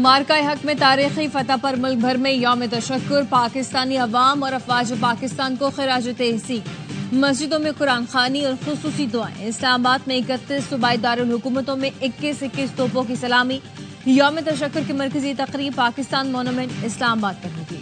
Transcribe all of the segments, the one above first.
मार्का हक में तारीखी फतह पर मुल्क भर में यौम तशक्कुर, पाकिस्तानी अवाम और अफवाज पाकिस्तान को खिराज तहसीन। मस्जिदों में कुरान खानी और खुसूसी दुआएं। इस्लामाबाद में 31 सूबाई दारुल हुकूमतों में 21 तोपों की सलामी। यौम तशक्कुर की मरकजी तकरीब पाकिस्तान मोनूमेंट इस्लामाबाद पर होगी।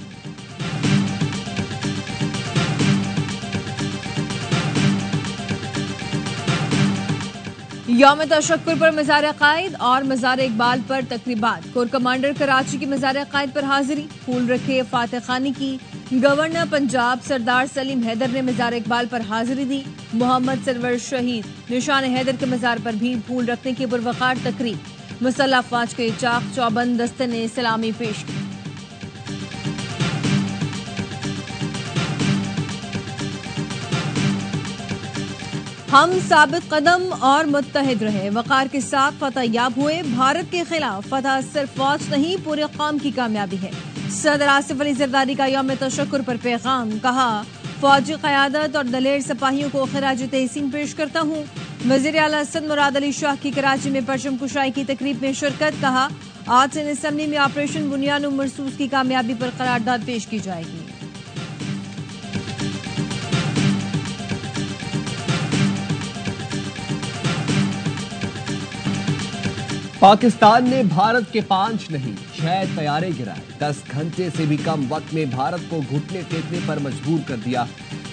यौम तशक्कुर पर मज़ार कायद और मज़ार इकबाल पर तकरीबात। कोर कमांडर कराची की मज़ार कायद पर हाजिरी, फूल रखे फातह खानी की। गवर्नर पंजाब सरदार सलीम हैदर ने मज़ार इकबाल पर हाजिरी दी। मोहम्मद सरवर शहीद निशान हैदर के मज़ार पर भी फूल रखने की पुरवकार तकरीब। मुसल्लह अफवाज के चाक चौबंद दस्ते ने सलामी पेश की। हम साबित कदम और मुत्तहिद रहे, वक़ार के साथ फतह याब हुए। भारत के खिलाफ फतह सिर्फ फौज नहीं, पूरे कौम की कामयाबी है। सदर आसिफ अली जरदारी का यौम तशक्कुर पर पैगाम, कहा फौजी क़यादत और दलेर सिपाहियों को खिराज तहसीन पेश करता हूँ। वज़ीर आला सद मुराद अली शाह की कराची में परचम कुशाई की तकरीब में शिरकत। कहा आज से असम्बली में ऑपरेशन बुनियाद मरसूस की कामयाबी पर करारदाद पेश की जाएगी। पाकिस्तान ने भारत के 5 नहीं 6 तैयारे गिराए। 10 घंटे से भी कम वक्त में भारत को घुटने टेकने पर मजबूर कर दिया।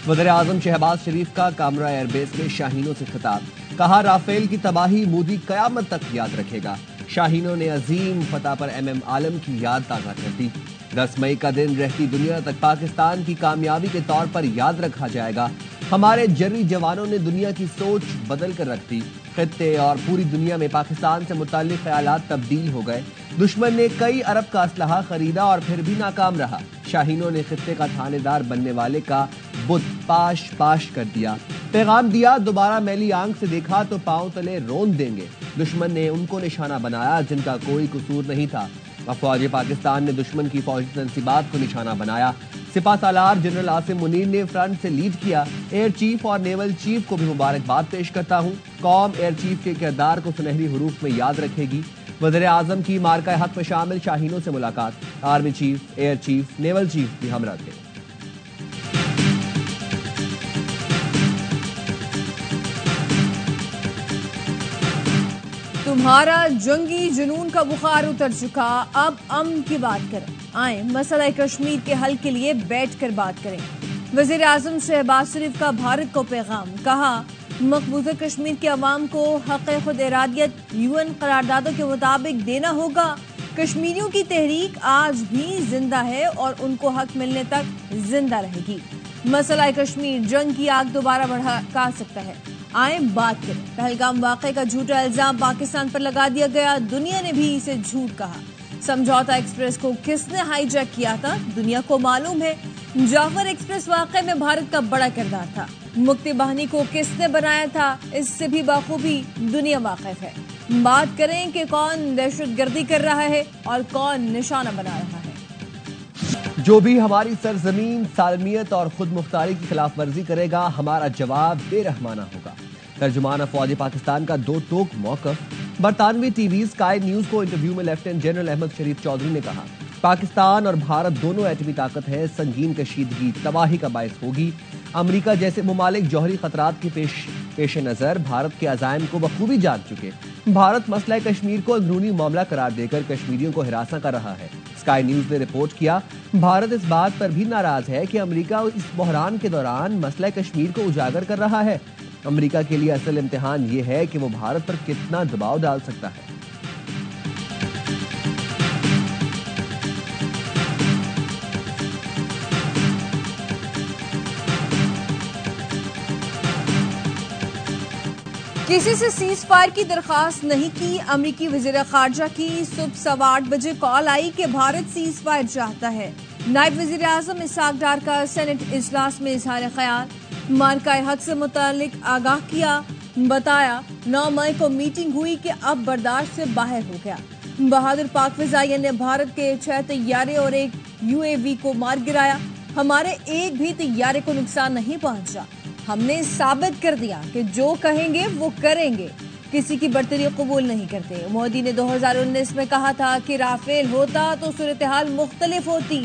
वज़ीर आज़म शहबाज शरीफ का कामरा एयरबेस में शाहीनों से खिताब। कहा राफेल की तबाही मोदी कयामत तक याद रखेगा। शाहीनों ने अजीम फतह पर MM आलम की याद ताज़ा कर दी। 10 मई का दिन रहती दुनिया तक पाकिस्तान की कामयाबी के तौर पर याद रखा जाएगा। हमारे जर्री जवानों ने दुनिया की सोच बदल कर रख दी। खित्ते और पूरी दुनिया में पाकिस्तान से मुताल्लिक ख्यालात तब्दील हो गए। दुश्मन ने कई अरब का असलहा खरीदा और फिर भी नाकाम रहा। शाहीनों ने खित्ते का थानेदार बनने वाले का बुत पाश पाश कर दिया। पैगाम दिया दोबारा मैली आंख से देखा तो पांव तले रोन देंगे। दुश्मन ने उनको निशाना बनाया जिनका कोई कसूर नहीं था। अफवाज पाकिस्तान ने दुश्मन की फौजी तंसीबात को निशाना बनाया। सिपा सालार जनरल आसिम मुनीर ने फ्रंट से लीड किया। एयर चीफ और नेवल चीफ को भी मुबारकबाद पेश करता हूँ। कौम एयर चीफ के किरदार को सुनहरी हुरूफ में याद रखेगी। वज़ीर आज़म की मार्का हक में शामिल शाहीनों से मुलाकात। Army chief, air chief, naval chief भी हमरा थे। तुम्हारा जंगी जुनून का बुखार उतर चुका, अब अमन की बात करें। आए मसला कश्मीर के हल के लिए बैठकर बात करें। वज़ीर आज़म शहबाज शरीफ का भारत को पैगाम। कहा मकबूजा कश्मीर के अवाम को हक़ खुद इरादियत UN करारदादों के मुताबिक देना होगा। कश्मीरियों की तहरीक आज भी जिंदा है और उनको हक मिलने तक जिंदा रहेगी। मसला कश्मीर जंग की आग दोबारा भड़का सकता है। आए बात करें। पहलगाम वाक़े का झूठा इल्जाम पाकिस्तान पर लगा दिया गया, दुनिया ने भी इसे झूठ कहा। समझौता एक्सप्रेस को किसने हाईजैक किया था, दुनिया को मालूम है। जाफर एक्सप्रेस वाक़े में भारत का बड़ा किरदार था। मुक्ति बाहिनी को किसने बनाया था, इससे भी बाखूबी दुनिया वाकिफ है। बात करें कि कौन दहशतगर्दी कर रहा है और कौन निशाना बना रहा है। जो भी हमारी सरजमीन, सालमियत और खुद मुख्तारी की खिलाफ वर्जी करेगा, हमारा जवाब बेरहमाना होगा। तर्जुमान अफवाज पाकिस्तान का दो टोक मौक़िफ़। बरतानवी टीवी स्काई न्यूज को इंटरव्यू में लेफ्टिनेंट जनरल अहमद शरीफ चौधरी ने कहा पाकिस्तान और भारत दोनों एटमी ताकत है, संगीन कशीदगी तबाही का बायस होगी। अमरीका जैसे मुमालिक जौहरी खतरात के पेश नज़र भारत के अज़ाइम को बखूबी जान चुके। भारत मसला कश्मीर को अंदरूनी मामला करार देकर कश्मीरियों को हिरासा कर रहा है। स्काई न्यूज ने रिपोर्ट किया भारत इस बात पर भी नाराज है कि अमरीका इस बहरान के दौरान मसला कश्मीर को उजागर कर रहा है। अमरीका के लिए असल इम्तिहान ये है कि वो भारत पर कितना दबाव डाल सकता है। किसी से सीज फायर की दरखास्त नहीं की। अमरीकी वज़ीर ख़ारजा की सुबह 8:15 बजे कॉल आई कि भारत सीज फायर चाहता है। नायब वज़ीर आज़म इसहाक डार का सेनेट इजलास में इजहार ख्याल। मार्का हक से मुतालिक आगाह किया। बताया 9 मई को मीटिंग हुई कि अब बर्दाश्त से बाहर हो गया। बहादुर पाक फ़िज़ाइया ने भारत के 6 तैयारे और 1 UAV को मार गिराया। हमारे एक भी तैयारे को नुकसान नहीं पहुंचा। हमने साबित कर दिया कि जो कहेंगे वो करेंगे। کسی کی برتری قبول نہیں کرتے۔ مودی نے 2019 میں کہا تھا کہ رافیل ہوتا تو صورتحال مختلف ہوتی۔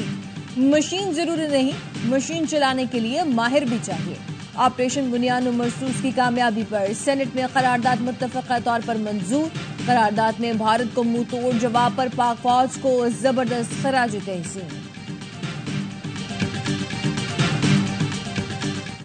مشین ضروری نہیں، مشین چلانے کے لیے ماہر بھی چاہیے۔ آپریشن بنیاد و مرصوص کی کامیابی پر سینٹ میں قرارداد متفقہ طور پر منظور۔ قرارداد میں بھارت کو منہ توڑ جواب پر پاک فوج کو زبردست خراج تحسین۔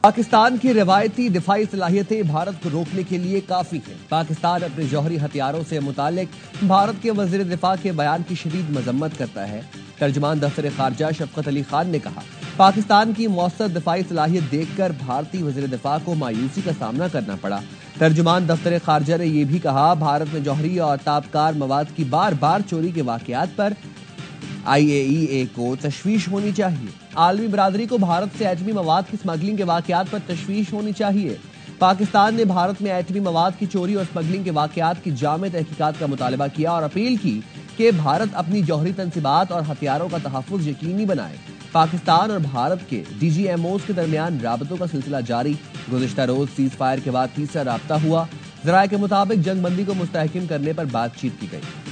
پاکستان کی روایتی دفاعی صلاحیتیں بھارت کو روکنے کے لیے کافی ہیں۔ پاکستان اپنے جوہری ہتھیاروں سے متعلق بھارت کے وزیر دفاع کے بیان کی شدید مذمت کرتا ہے۔ ترجمان دفتر خارجہ شفقت علی خان نے کہا، پاکستان کی مؤثر دفاعی صلاحیت دیکھ کر بھارتی وزیر دفاع کو مایوسی کا سامنا کرنا پڑا۔ ترجمان دفتر خارجہ نے یہ بھی کہا، بھارت میں جوہری اور تابکار مواد کی بار بار چوری کے واقعات پر IAEA کو تشویش ہونی چاہیے۔ عالمی برادری کو بھارت سے ایٹمی مواد کی اسمگلنگ کے واقعات پر تشویش ہونی چاہیے۔ پاکستان نے بھارت میں ایٹمی مواد کی چوری اور اسمگلنگ کے واقعات کی جامع تحقیقات کا مطالبہ کیا اور اپیل کی کہ بھارت اپنی جوہری تنصیبات اور ہتھیاروں کا تحفظ یقینی بنائے۔ پاکستان اور بھارت کے DGMOs کے درمیان رابطوں کا سلسلہ جاری۔ گزشتہ روز سیز فائر کے بعد تیسرا رابطہ ہوا۔ ذرائع کے مطابق جنگ بندی کو مستحکم کرنے پر بات چیت کی گئی۔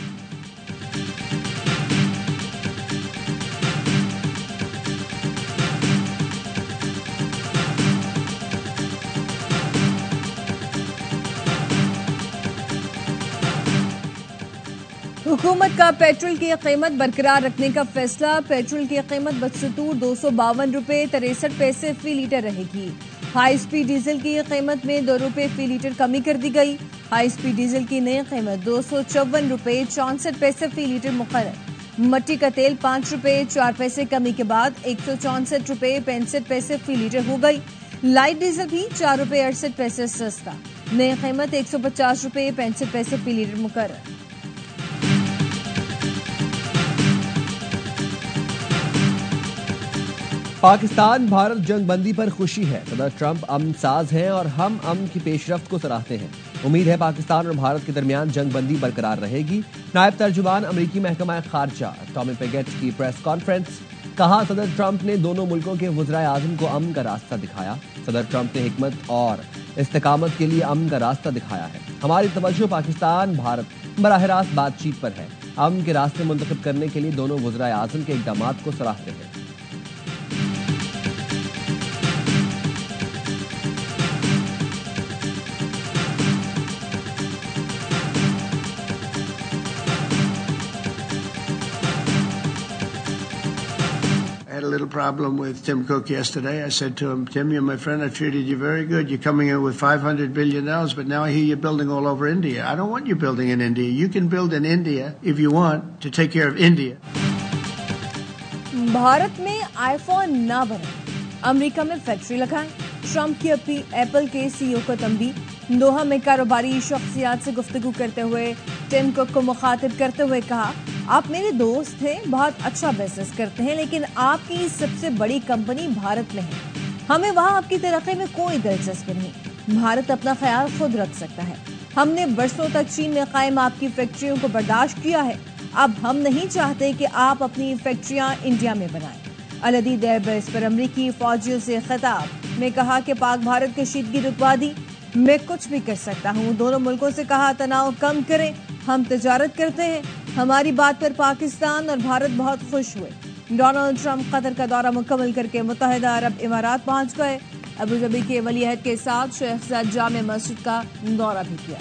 حکومت کا پیٹرول کی قیمت برقرار رکھنے کا فیصلہ۔ پیٹرول کی قیمت بدستور 252 روپے 63 پیسے فی لیٹر رہے گی۔ ہائی اسپیڈ ڈیزل کی قیمت میں 2 روپے فی لیٹر کمی کر دی گئی۔ ہائی اسپیڈ ڈیزل کی نئی قیمت 254 روپے 64 پیسے فی لیٹر مقرر۔ مٹی کا تیل 5 روپے 4 پیسے کمی کے بعد 164 روپے 65 پیسے فی لیٹر ہو گئی۔ لائٹ ڈیزل بھی 4 روپے 68 پیسے سستا، نئی قیمت 150 روپے 65 پیسے فی لیٹر مقرر۔ پاکستان بھارت جنگ بندی پر خوشی ہے۔ صدر ٹرمپ امن ساز ہیں اور ہم امن کی پیش رفت کو سراہتے ہیں۔ امید ہے پاکستان اور بھارت کے درمیان جنگ بندی برقرار رہے گی۔ نائب ترجمان امریکی محکمہ خارجہ ٹامی پیگٹ کی پریس کانفرنس۔ کہا، صدر ٹرمپ نے دونوں ملکوں کے وزرائے اعظم کو امن کا راستہ دکھایا۔ صدر ٹرمپ نے حکمت اور استقامت کے لیے امن کا راستہ دکھایا ہے۔ ہماری توجہ پاکستان بھارت براہ راست بات چیت پر ہے۔ امن کے راستے منتخب کرنے کے لیے دونوں وزرائے اعظم کے اقدامات کو سراہتے ہیں۔ I had a little problem with Tim Cook yesterday. I said to him, Tim, you're my friend. I treated you very good. You're coming in with $500 billion, but now I hear you're building all over India. I don't want you building in India. You can build in India if you want to take care of India. Bharat میں آئی phone نہ بنائیں، امریکہ میں factory لگائیں۔ Trump کی apple کے CEO کو تنبیہ۔ Doha میں کاروباری شخصیات سے گفتگو کرتے ہوئے ٹم کک کو مخاطب کرتے ہوئے کہا، آپ میرے دوست ہیں، بہت اچھا بزنس کرتے ہیں، لیکن آپ کی سب سے بڑی کمپنی بھارت میں ہے۔ ہمیں وہاں آپ کی ترقی میں کوئی دلچسپی نہیں۔ بھارت اپنا خیال خود رکھ سکتا ہے۔ ہم نے برسوں تک چین میں قائم آپ کی فیکٹریوں کو برداشت کیا ہے۔ اب ہم نہیں چاہتے کہ آپ اپنی فیکٹریاں انڈیا میں بنائیں۔ العدید ایئر بیس پر امریکی فوجیوں سے خطاب میں کہا کہ پاک بھارت کشیدگی رکوا دی، میں کچھ بھی کر سکتا ہوں۔ دونوں ملکوں سے کہا تناؤ کم کریں، ہم تجارت کرتے ہیں۔ ہماری بات پر پاکستان اور بھارت بہت خوش ہوئے۔ ڈونلڈ ٹرمپ قطر کا دورہ مکمل کر کے متحدہ عرب امارات پہنچ گئے۔ ابوظہبی کے ولی عہد کے ساتھ شیخ زاید جامع مسجد کا دورہ بھی کیا۔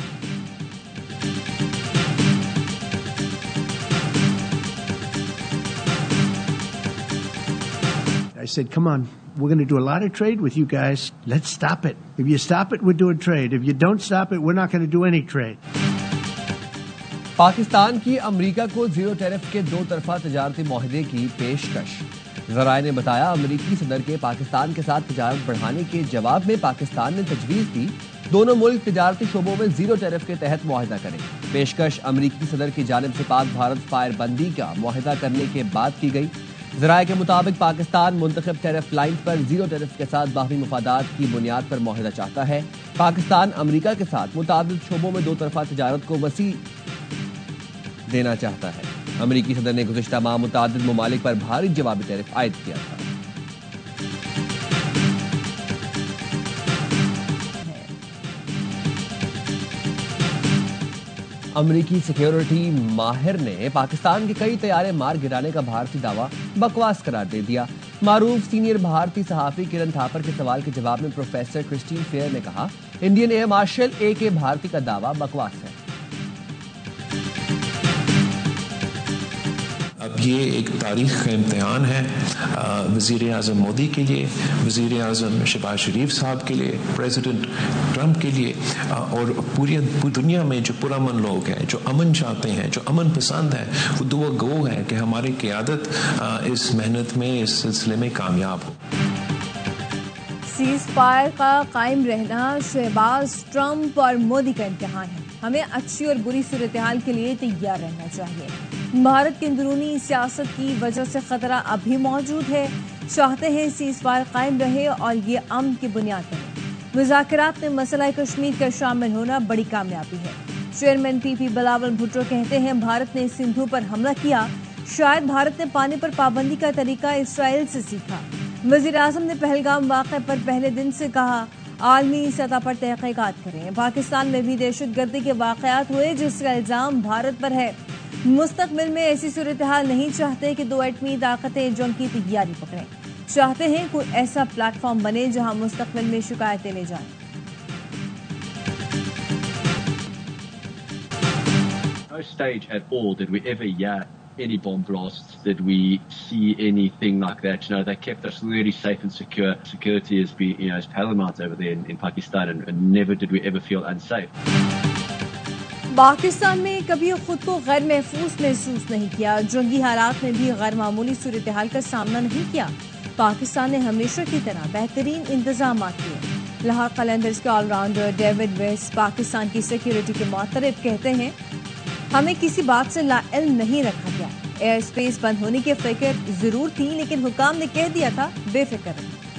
I said, come on, we're going to do a lot of trade with you guys. Let's stop it. If you stop it, we're doing trade. If you don't stop it, we're not going to do any trade. Pakistan کی امریکہ کو zero tariff کے 2 طرفہ تجارتی معاہدے کی پیشکش۔ ذرائع نے بتایا، امریکی صدر کے پاکستان کے ساتھ تجارت بڑھانے کے جواب میں پاکستان نے تجویز دی دونوں ملک تجارتی شعبوں میں زیرو ٹیرف کے تحت معاہدہ کریں۔ پیشکش امریکی صدر کی جانب سے پاک بھارت فائر بندی کا معاہدہ کرنے کے بعد کی گئی۔ ذرائع کے مطابق پاکستان منتخب ٹیرف لائن پر زیرو ٹیرف کے ساتھ باہمی مفادات کی بنیاد پر معاہدہ چاہتا ہے۔ پاکستان امریکہ کے ساتھ متعدد شعبوں میں 2 طرفہ تجارت کو وسیع دینا چاہتا ہے۔ امریکی صدر نے گزشتہ ماہ متعدد ممالک پر بھاری جوابی ٹیرف عائد کیا تھا۔ अमरीकी सिक्योरिटी माहिर ने पाकिस्तान के कई तैयारे मार गिराने का भारतीय दावा बकवास करार दे दिया। मारूफ सीनियर भारतीय सहाफी किरण थापर के सवाल के जवाब में प्रोफेसर क्रिस्टीन फेयर ने कहा, Indian air marshal A K. Bharti का दावा बकवास है। अब ये एक तारीख का इम्तिहान है वज़ीर आज़म मोदी के लिए, वज़ीर आज़म शहबाज शरीफ साहब के लिए, प्रेसिडेंट ट्रंप के लिए, और पूरी दुनिया में जो पुरअमन लोग हैं, जो अमन चाहते हैं, जो अमन पसंद है, वो दुआ गो है कि हमारी क़यादत इस मेहनत में, इस सिलसिले में कामयाब हो। सीज फायर का कायम रहना शहबाज, ट्रंप और मोदी का इम्तिहान है। हमें अच्छी और बुरी सूरत हाल के लिए तैयार रहना चाहिए। भारत की अंदरूनी सियासत की वजह से खतरा अभी मौजूद है। चाहते हैं सीज फायर कायम रहे और ये अमन की बुनियाद बने। मुज़ाकरात में मसला कश्मीर का शामिल होना बड़ी कामयाबी है। चेयरमैन पीपी बिलावल भुट्टो कहते हैं, भारत ने सिंधु पर हमला किया, शायद भारत ने पानी पर पाबंदी का तरीका इसराइल से सीखा। वज़ीर आज़म ने पहलगाम वाक़े पर पहले दिन से कहा, आलमी सतह पर तहक़ीक़ात करें। पाकिस्तान में भी दहशतगर्दी के वाक़यात हुए जिसका इल्ज़ाम भारत पर है। मुस्तक़बिल में ऐसी सूरत हाल नहीं चाहते कि दो एटमी ताकतें जंग की तैयारी पकड़ें। चाहते हैं कोई ऐसा प्लेटफॉर्म बने जहां मुस्तक़बिल में शिकायतें ले जाएं। No stage at all did we ever hear any bomb blasts, did we see anything like that. You know, they kept us really safe and secure. Security has been, you know, is paramount over there in Pakistan, and never did we ever feel unsafe. Pakistan में कभी खुद को गैर महफूज महसूस नहीं किया। जंगी हालात में भी गैर मामूली सूरत हाल का सामना नहीं किया। पाकिस्तान ने हमेशा की तरह बेहतरीन इंतजाम किए। लाहौर कलंदर्स के ऑलराउंडर डेविड वेस्ट पाकिस्तान की सिक्योरिटी के मुतरफ कहते हैं, हमें किसी बात से लाइल्म नहीं रखा गया। एयर स्पेस बंद होने की फिक्र जरूर थी, लेकिन हुकाम ने कह दिया था बेफिक्र रहे।